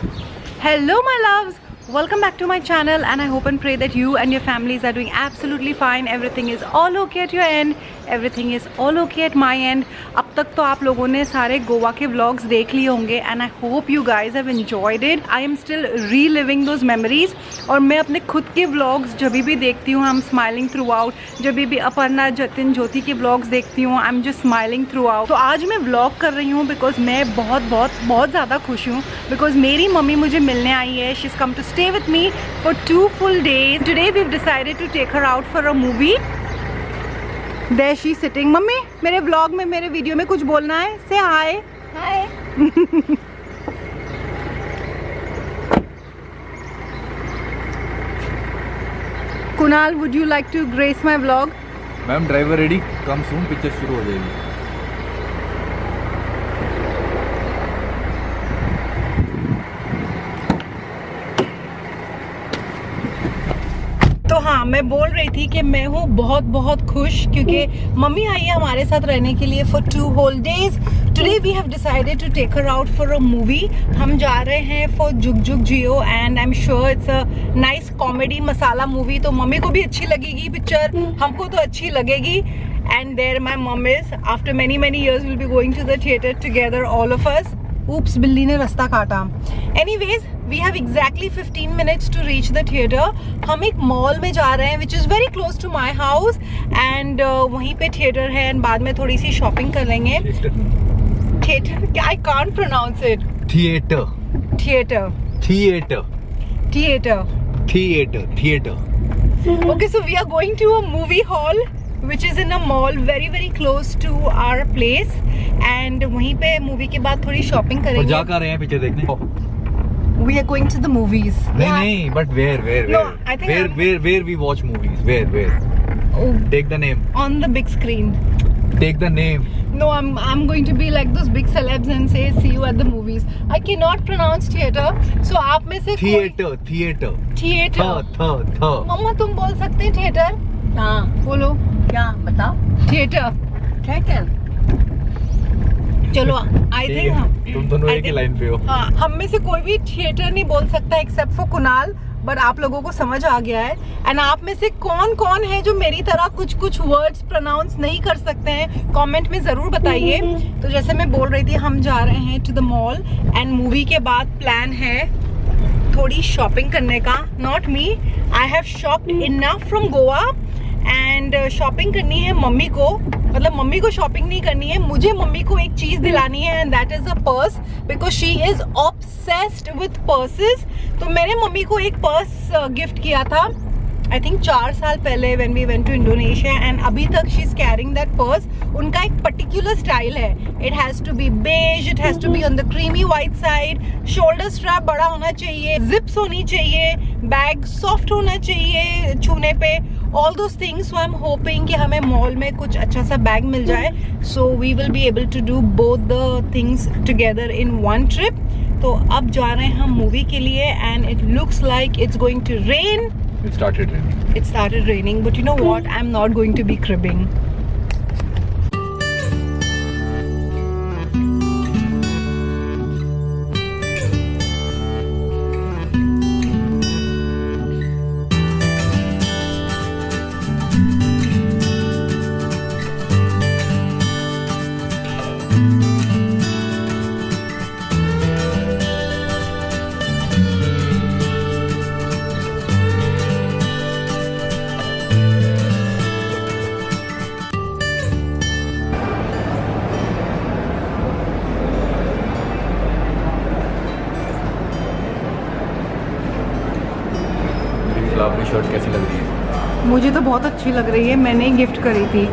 Hello my loves, welcome back to my channel and I hope and pray that you and your families are doing absolutely fine. Everything is all okay at your end, everything is all okay at my end. अब तक तो आप लोगों ने सारे गोवा के vlogs देख लिए होंगे and I hope you guys have enjoyed it. I am still reliving those memories और मैं अपने खुद के vlogs जब भी देखती हूँ I'm smiling throughout. जब भी अपर्णा जतिन ज्योति के vlogs देखती हूँ I'm just smiling throughout. तो आज मैं vlog कर रही हूँ because मैं बहुत ज़्यादा खुश हूँ because मेरी मम्मी मुझे मिलने आई है. She's come to stay with me for 2 full days. Today we've decided to take her out for a movie. There she's sitting. Mummy मेरे vlog में मेरे वीडियो में कुछ बोलना है? Say hi. Hi. Kunal, would you like to grace my vlog? Ma'am driver ready, come soon picture शुरू हो जाएगी. तो हाँ, मैं बोल रही थी कि मैं हूँ बहुत खुश क्योंकि मम्मी आई है हमारे साथ रहने के लिए for 2 whole days. Today we have decided to take her out for a movie. हम जा रहे हैं for जुग जुग जियो and I'm sure it's a nice comedy masala movie. तो मम्मी को भी अच्छी लगेगी पिक्चर, हमको तो अच्छी लगेगी. And there my mom is. After many years we'll be going to the theatre together, all of us. Oops, बिल्ली ने रास्ता काटा. Anyways, we have exactly 15 minutes to reach the theatre. हम एक मॉल में जा रहे हैं which is very close to my house and वहीं पे थिएटर है and बाद में थोड़ी सी शॉपिंग कर लेंगे. Theatre, I can't pronounce it. Theatre. Okay, so we are going to a movie hall which is in a mall very close to our place and वहीं पे मूवी के बाद थोड़ी शॉपिंग और करेंगे. जा कर रहे हैं पिक्चर देखने. We are going to the movies. नहीं, but where? No, I think where we watch movies? Where? Oh, Take the name. on the big screen. Take the name. No, I'm going to be like those big celebs and say see you at the movies. I cannot pronounce theater. So आप में से Theater. Theater. मम्मा तुम बोल सकते हैं theatre? हाँ, बोलो. क्या बताओ? थिएटर. थिएटर. चलो, I think हम. तुम दोनों I एक ही think- लाइन पे हो. हाँ, हम में से कोई भी थिएटर नहीं बोल सकता एक्सेप्ट फॉर कुणाल. बट आप लोगों को समझ आ गया है. एंड आप में से कौन है जो मेरी तरह कुछ वर्ड्स प्रोनाउंस नहीं कर सकते हैं, कमेंट में जरूर बताइए. तो जैसे मैं बोल रही थी हम जा रहे हैं to the mall and movie के बाद प्लान है थोड़ी शॉपिंग करने का. Not me, I have shopped enough from Goa and shopping करनी है मम्मी को. मतलब मम्मी को शॉपिंग नहीं करनी है, मुझे मम्मी को एक चीज दिलानी है and that is a purse because she is obsessed with purses. तो मैंने मम्मी को एक पर्स गिफ्ट किया था आई थिंक 4 साल पहले when we went to Indonesia and अभी तक she is carrying that purse. उनका एक पर्टिकुलर स्टाइल है. It has to be beige, it has to be on the creamy white side, shoulder strap बड़ा होना चाहिए, जिप्स होनी चाहिए, बैग सॉफ्ट होना चाहिए छूने पे, all those things. So I'm hoping कि हमें मॉल में कुछ अच्छा सा बैग मिल जाए. So we will be able to do both the things together in one trip. तो अब जा रहे हैं हम मूवी के लिए and it looks like it's going to rain. It started raining. But you know what? I'm not going to be cribbing. आपकी shirt कैसी लग रही है? मुझे तो बहुत अच्छी लग रही है, मैंने ही गिफ्ट करी थी.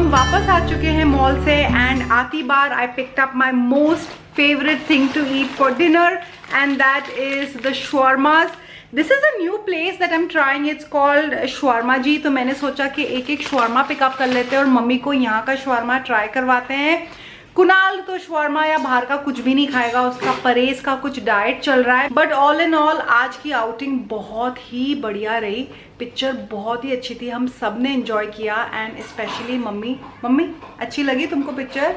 हम वापस आ चुके हैं मॉल से एंड आती बार I picked up my most favourite thing to eat for dinner and that is the shawarmas. This is a new place that I am trying. It's called shawarma ji. तो मैंने सोचा कि एक एक shawarma पिकअप कर लेते हैं और मम्मी को यहाँ का shawarma ट्राई करवाते हैं. कुणाल तो shawarma या बाहर का कुछ भी नहीं खाएगा, उसका परहेज का कुछ डाइट चल रहा है. बट ऑल इन ऑल आज की आउटिंग बहुत ही बढ़िया रही. पिक्चर बहुत ही अच्छी थी, हम सब ने एंजॉय किया एंड स्पेशली मम्मी. मम्मी अच्छी लगी तुमको पिक्चर?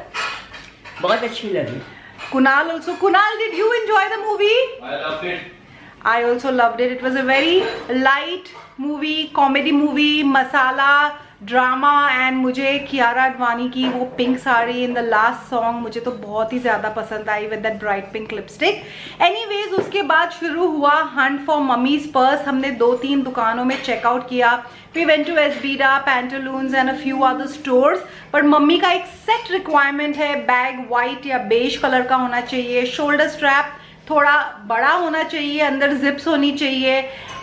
बहुत अच्छी लगी. Kunal also. Kunal, did you enjoy the movie? I loved it. I also loved it. It was a very light movie, comedy movie, masala, drama and मुझे कियारा अडवाणी की वो pink sari in the last song मुझे तो बहुत ही ज़्यादा पसंद आई with that bright pink lipstick. Anyways उसके बाद शुरू हुआ हंट फॉर मम्मीज पर्स. हमने 2-3 दुकानों में चेकआउट किया. We went to Esbida, Pantaloons and a few other stores. पर मम्मी का एक सेट रिक्वायरमेंट है. बैग वाइट या बेज कलर का होना चाहिए. शोल्डर स्ट्रैप थोड़ा बड़ा होना चाहिए, अंदर जिप्स होनी चाहिए.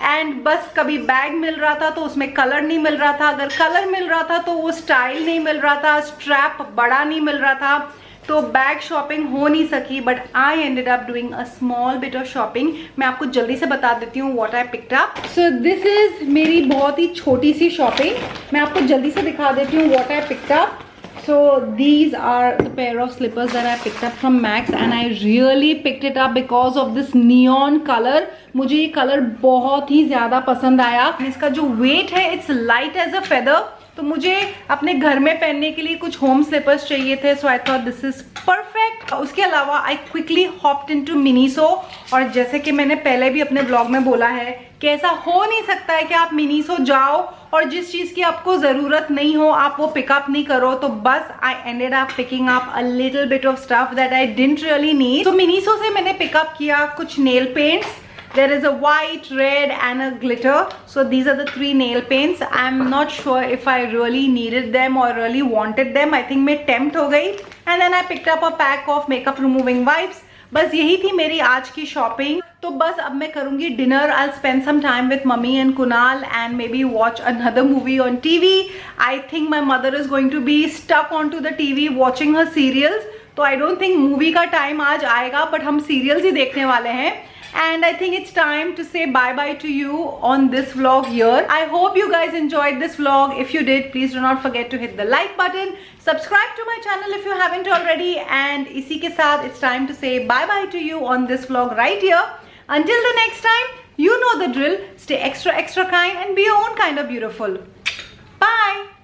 एंड बस कभी बैग मिल रहा था तो उसमें कलर नहीं मिल रहा था. अगर कलर मिल रहा था तो वो स्टाइल नहीं मिल रहा था. स्ट्रैप बड़ा नहीं मिल रहा था. तो बैग शॉपिंग हो नहीं सकी. But I ended up doing a small bit of shopping. मैं आपको जल्दी से बता देती हूँ what I picked up. So this is मेरी बहुत ही छोटी सी शॉपिंग. मैं आपको जल्दी से दिखा देती हूँ what I picked up. So these are the pair of slippers that I picked up from Max and I really picked it up because of this neon color. मुझे ये कलर बहुत ही ज़्यादा पसंद आया. इसका जो वेट है it's light as a feather. तो मुझे अपने घर में पहनने के लिए कुछ होम स्लीपर्स चाहिए थे. So I thought this is perfect. उसके अलावा I quickly hopped into Miniso. और जैसे कि मैंने पहले भी अपने ब्लॉग में बोला है कि ऐसा हो नहीं सकता है कि आप मिनीसो जाओ और जिस चीज़ की आपको ज़रूरत नहीं हो आप वो पिकअप नहीं करो. तो बस I ended up picking up a little bit of stuff that I didn't really need. तो मिनीसो से मैंने पिकअप किया कुछ nail paints. There is a white, red and a glitter. So these are the 3 nail paints. I'm not sure if I really needed them or really wanted them. I think मैं tempt हो गई. And then I picked up a pack of makeup removing wipes. बस यही थी मेरी आज की shopping. तो बस अब मैं करूँगी dinner. I'll spend some time with mummy and Kunal and maybe watch another movie on TV. I think my mother is going to be stuck onto the TV watching her serials. तो I don't think movie का time आज आएगा but हम serials ही देखने वाले हैं. And I think it's time to say bye-bye to you on this vlog here. I hope you guys enjoyed this vlog. If you did, please do not forget to hit the like button. Subscribe to my channel if you haven't already. And इसी के साथ it's time to say bye-bye to you on this vlog right here. Until the next time, you know the drill. Stay extra, extra kind and be your own kind of beautiful. Bye!